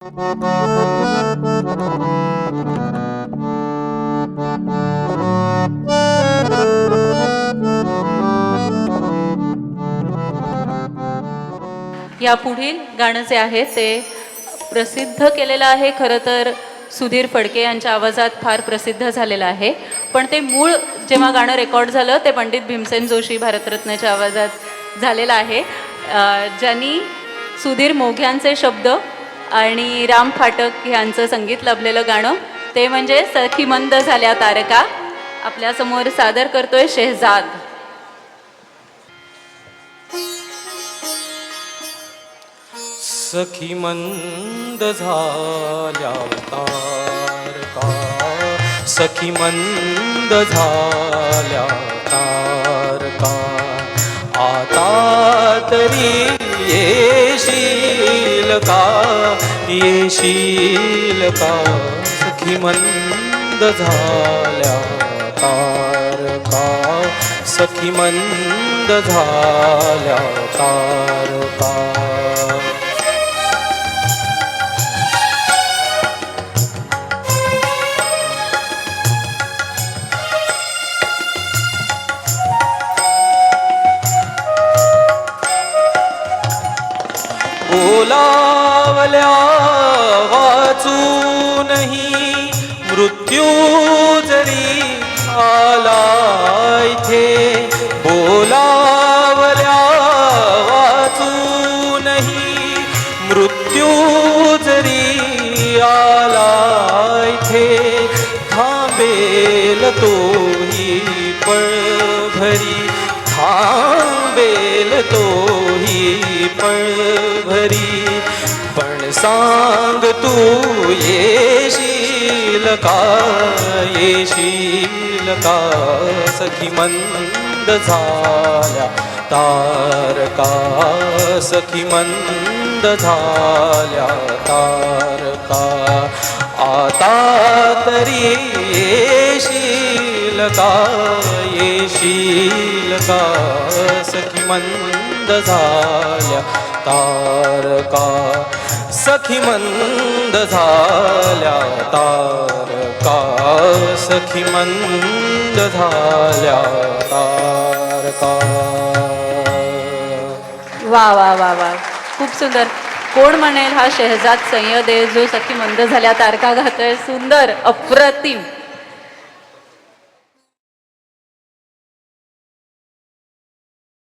या पुढील गाणं जे आहे ते प्रसिद्ध केलेलं आहे, खरं तर सुधीर फडके यांच्या आवाजात फार प्रसिद्ध झालेलं आहे. पण ते मूळ जेव्हा गाणं रेकॉर्ड झालं ते पंडित भीमसेन जोशी भारतरत्नाच्या आवाजात झालेलं आहे. ज्यांनी सुधीर मोघ्यांचे शब्द आणि राम फाटक यांचं संगीत लाभलेलं गाणं ते म्हणजे सखी मंद झाल्या तारका आपल्यासमोर सादर करतोय शेहजाद. सखी मंद झाल्या तारका, सखी मंद झाल्या तारका, आता तरी येशील का, येशील का, सखी मंद झाल्या तारका, सखी मंद झाल्या तारका. बोलावल्या वाचूनही मृत्यू जरी आला इथे, बोलावल्या वाचूनही मृत्यू जरी आला इथे, थांबेल तोही पळभरी, थांबेल तोही पळभरी. पण सांग तू येशील का, येशील का, सखी मंद झाल्या तारका, सखी मंद झाल्या तारका, आता तरी येशील का, येशील का, सखी मंद झाल्या तारका, सखी मंद झाल्या तारका, सखी मंद झाल्या तारका. वा वा वा वा, खूप सुंदर. कोण म्हणेल हा शेहजाद सय्यद आहे जो सखी मंद झाल्या तारका गातोय. सुंदर, अप्रतिम.